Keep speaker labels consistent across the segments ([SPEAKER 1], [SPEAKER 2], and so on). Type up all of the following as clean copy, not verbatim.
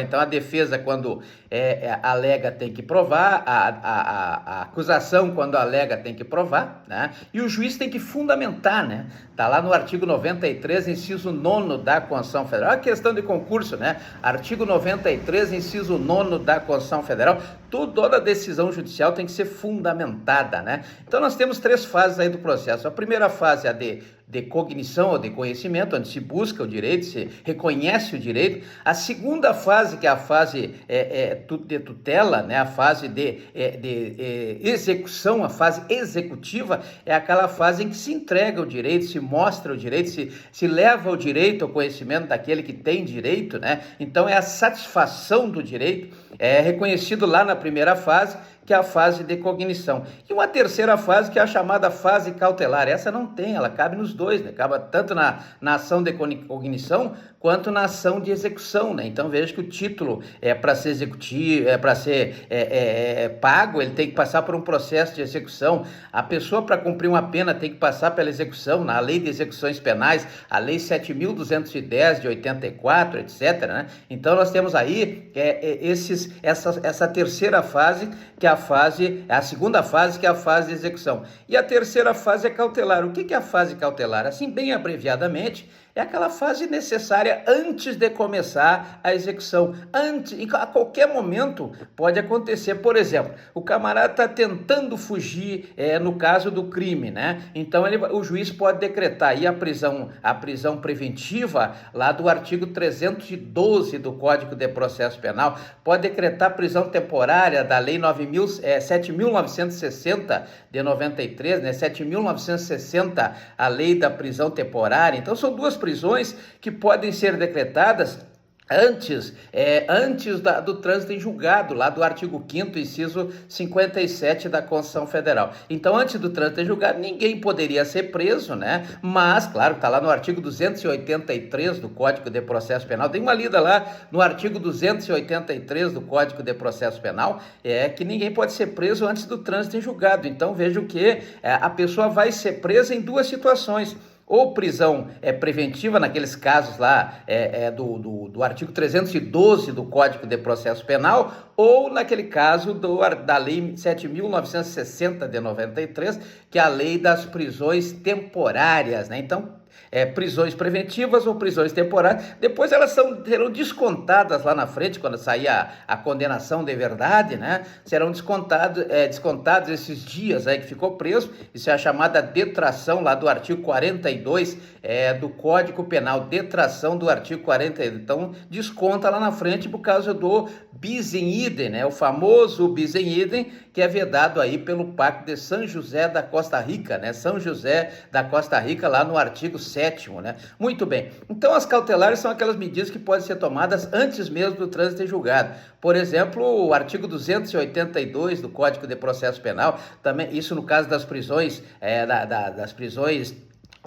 [SPEAKER 1] Então, a defesa, quando alega, tem que provar, a acusação, quando alega, tem que provar, né? E o juiz tem que fundamentar, né? Está lá no artigo 93, inciso 9 da Constituição Federal. A questão de concurso, né? Artigo 93, inciso 9 da Constituição Federal. Toda decisão judicial tem que ser fundamentada, né? Então, nós temos 3 fases aí do processo. A primeira fase é a de cognição ou de conhecimento, onde se busca o direito, se reconhece o direito. A segunda fase, que é a fase de tutela, né? A fase de execução, a fase executiva, é aquela fase em que se entrega o direito, se mostra o direito, se leva o direito ao conhecimento daquele que tem direito, né? Então, é a satisfação do direito, é reconhecido lá na primeira fase, que é a fase de cognição. E uma terceira fase, que é a chamada fase cautelar. Essa não tem, ela cabe nos dois, né? Cabe tanto na ação de cognição quanto na ação de execução, né? Então veja que o título para ser executivo, para ser pago, ele tem que passar por um processo de execução. A pessoa, para cumprir uma pena, tem que passar pela execução, na Lei de Execuções Penais, a Lei 7.210 de 84, etc., né? Então nós temos aí essa terceira fase, que é a segunda fase, que é a fase de execução. E a terceira fase é cautelar. O que é a fase cautelar? Assim, bem abreviadamente, é aquela fase necessária antes de começar a execução. A qualquer momento pode acontecer. Por exemplo, o camarada está tentando fugir no caso do crime, né? Então o juiz pode decretar aí a prisão preventiva, lá do artigo 312 do Código de Processo Penal, pode decretar prisão temporária da Lei 7.960 de 93, né? 7.960, a Lei da Prisão Temporária. Então são duas prisões que podem ser decretadas antes do trânsito em julgado, lá do artigo 5º, inciso 57 da Constituição Federal. Então, antes do trânsito em julgado, ninguém poderia ser preso, né? Mas, claro, está lá no artigo 283 do Código de Processo Penal. Tem uma lida lá no artigo 283 do Código de Processo Penal, que ninguém pode ser preso antes do trânsito em julgado. Então, vejam que a pessoa vai ser presa em duas situações. Ou prisão preventiva, naqueles casos lá do artigo 312 do Código de Processo Penal, ou naquele caso da Lei 7.960 de 93, que é a Lei das Prisões Temporárias, né? Então, prisões preventivas ou prisões temporárias, depois elas serão descontadas lá na frente, quando sair a condenação de verdade, né? Serão descontados esses dias aí que ficou preso. Isso é a chamada detração lá do artigo 42 do Código Penal, detração do artigo 42. Então, desconta lá na frente por causa do bis in idem, né? O famoso bis in idem, que é vedado aí pelo Pacto de São José da Costa Rica, né? São José da Costa Rica, lá no artigo 7º, né? Muito bem. Então, as cautelares são aquelas medidas que podem ser tomadas antes mesmo do trânsito em julgado. Por exemplo, o artigo 282 do Código de Processo Penal, também, isso no caso das prisões,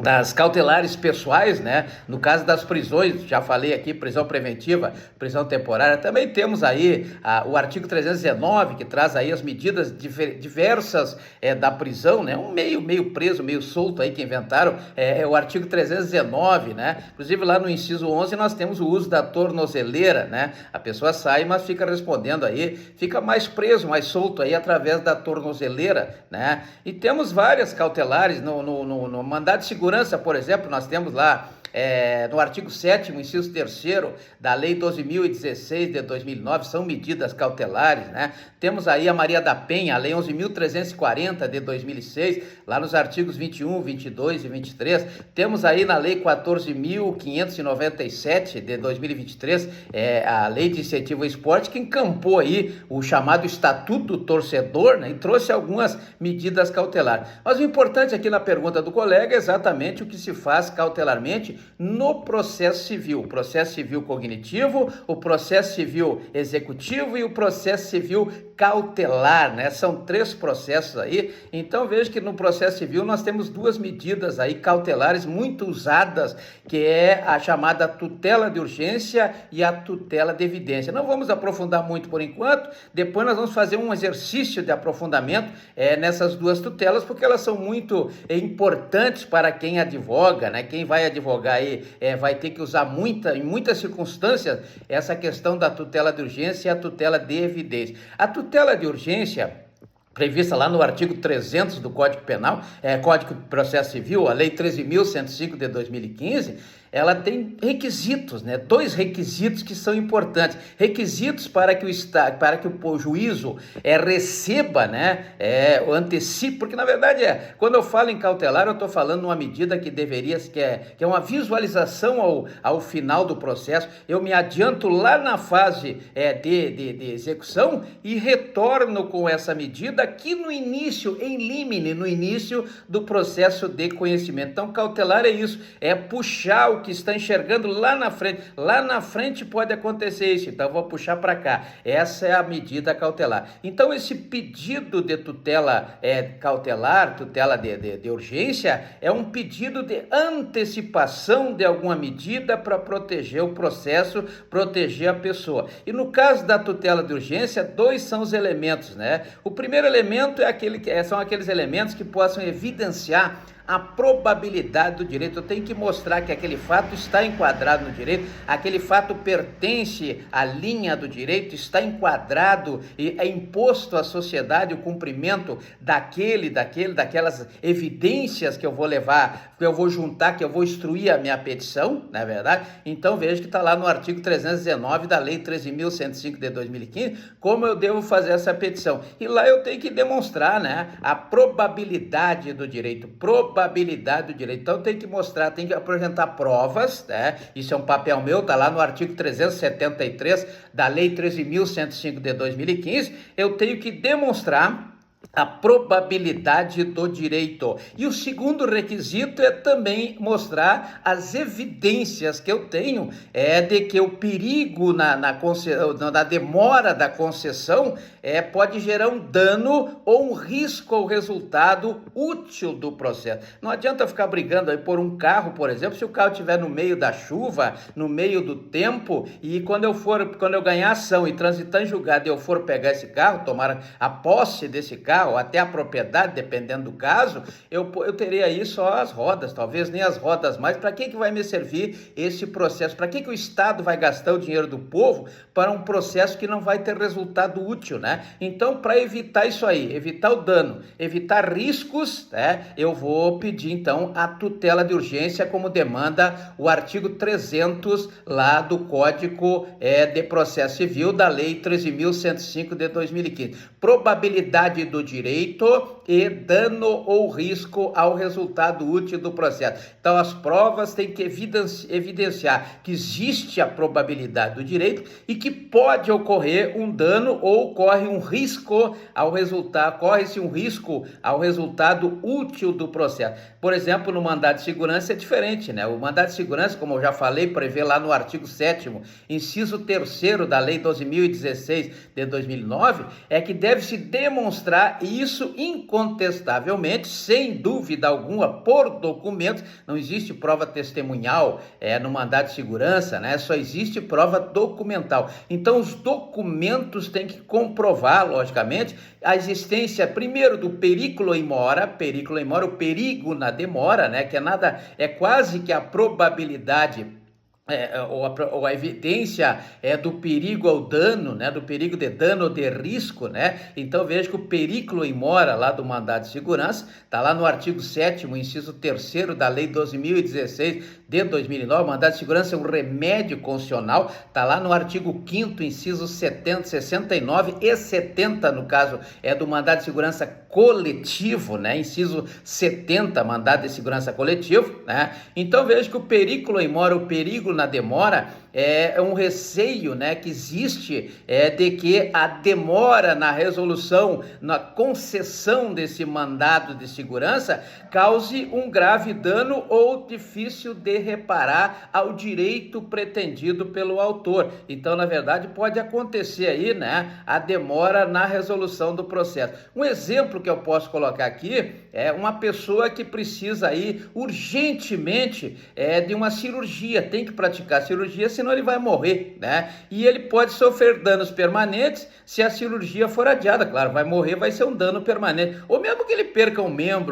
[SPEAKER 1] das cautelares pessoais, né? No caso das prisões, já falei aqui, prisão preventiva, prisão temporária, também temos aí o artigo 319, que traz aí as medidas diversas da prisão, né? Meio preso, meio solto aí que inventaram, o artigo 319, né? Inclusive lá no inciso 11 nós temos o uso da tornozeleira, né? A pessoa sai, mas fica respondendo aí, fica mais preso, mais solto aí através da tornozeleira, né? E temos várias cautelares no mandado de segurança, por exemplo, nós temos lá no artigo 7º, inciso 3º da Lei 12.016 de 2009, são medidas cautelares, né? Temos aí a Maria da Penha, a Lei 11.340 de 2006, lá nos artigos 21, 22 e 23. Temos aí na Lei 14.597 de 2023, a Lei de Incentivo ao Esporte, que encampou aí o chamado Estatuto do Torcedor, né? E trouxe algumas medidas cautelares. Mas o importante aqui na pergunta do colega é exatamente o que se faz cautelarmente no processo civil, o processo civil cognitivo, o processo civil executivo e o processo civil cautelar, né? São 3 processos aí. Então veja que no processo civil nós temos 2 medidas aí cautelares muito usadas, que é a chamada tutela de urgência e a tutela de evidência. Não vamos aprofundar muito por enquanto, depois nós vamos fazer um exercício de aprofundamento nessas 2 tutelas, porque elas são muito importantes para quem advoga, né? Quem vai advogar jogar aí, vai ter que usar em muitas circunstâncias, essa questão da tutela de urgência e a tutela de evidência. A tutela de urgência, prevista lá no artigo 300 do Código Penal, Código de Processo Civil, a Lei 13.105 de 2015, ela tem requisitos, né? 2 requisitos que são importantes. Requisitos para que o juízo receba, né? O antecipe, porque na verdade quando eu falo em cautelar, eu estou falando numa medida que é uma visualização ao final do processo. Eu me adianto lá na fase de execução e retorno com essa medida aqui no início, em limine, no início do processo de conhecimento. Então, cautelar é isso, é puxar o que está enxergando lá na frente pode acontecer isso, então eu vou puxar para cá. Essa é a medida cautelar. Então, esse pedido de tutela cautelar, tutela de urgência, é um pedido de antecipação de alguma medida para proteger o processo, proteger a pessoa. E no caso da tutela de urgência, 2 são os elementos, né? O primeiro elemento são aqueles elementos que possam evidenciar a probabilidade do direito. Eu tenho que mostrar que aquele fato está enquadrado no direito, aquele fato pertence à linha do direito, está enquadrado e é imposto à sociedade o cumprimento daquelas evidências que eu vou levar, que eu vou juntar, que eu vou instruir a minha petição, não é verdade? Então veja que está lá no artigo 319 da Lei 13.105 de 2015, como eu devo fazer essa petição. E lá eu tenho que demonstrar, né, a probabilidade do direito, então tem que mostrar, tem que apresentar provas, né? Isso é um papel meu, tá lá no artigo 373 da Lei 13.105 de 2015, eu tenho que demonstrar a probabilidade do direito. E o segundo requisito é também mostrar as evidências que eu tenho de que o perigo na demora da concessão pode gerar um dano ou um risco ao resultado útil do processo. Não adianta ficar brigando aí por um carro, por exemplo, se o carro estiver no meio da chuva, no meio do tempo, e quando eu ganhar ação e transitar em julgado e eu for pegar esse carro, tomar a posse desse carro, ou até a propriedade, dependendo do caso, eu terei aí só as rodas, talvez nem as rodas mais. Para que vai me servir esse processo? Para que o Estado vai gastar o dinheiro do povo para um processo que não vai ter resultado útil, né? Então, para evitar isso aí, evitar o dano, evitar riscos, né, eu vou pedir, então, a tutela de urgência, como demanda o artigo 300 lá do Código de Processo Civil da Lei 13.105 de 2015. Probabilidade do direito e dano ou risco ao resultado útil do processo. Então, as provas têm que evidenciar que existe a probabilidade do direito e que pode ocorrer um dano ou corre-se um risco ao resultado útil do processo. Por exemplo, no mandado de segurança é diferente, né? O mandado de segurança, como eu já falei, prevê lá no artigo 7º, inciso 3º da Lei 12.016 de 2009, que deve-se demonstrar isso incontestavelmente, sem dúvida alguma, por documentos. Não existe prova testemunhal no mandado de segurança, né? Só existe prova documental. Então, os documentos têm que comprovar, logicamente, a existência, primeiro, do periculo in mora, o perigo na demora, né? Que é quase que a probabilidade ou a evidência do perigo ao dano, né, do perigo de dano ou de risco, né? Então veja que o periculo in mora lá do mandado de segurança está lá no artigo 7º, inciso 3º da Lei 12.016 de 2009. O mandado de segurança é um remédio constitucional, está lá no artigo 5º, inciso 69 e 70, no caso do mandado de segurança coletivo, né? Inciso 70, mandado de segurança coletivo, né? Então veja que o periculo in mora, o perigo na demora, é um receio, né, que existe de que a demora na resolução, na concessão desse mandado de segurança cause um grave dano ou difícil de reparar ao direito pretendido pelo autor. Então, na verdade, pode acontecer aí, né, a demora na resolução do processo. Um exemplo que eu posso colocar aqui é uma pessoa que precisa aí urgentemente de uma cirurgia, tem que praticar cirurgia, senão ele vai morrer, né? E ele pode sofrer danos permanentes se a cirurgia for adiada. Claro, vai morrer, vai ser um dano permanente. Ou mesmo que ele perca um membro,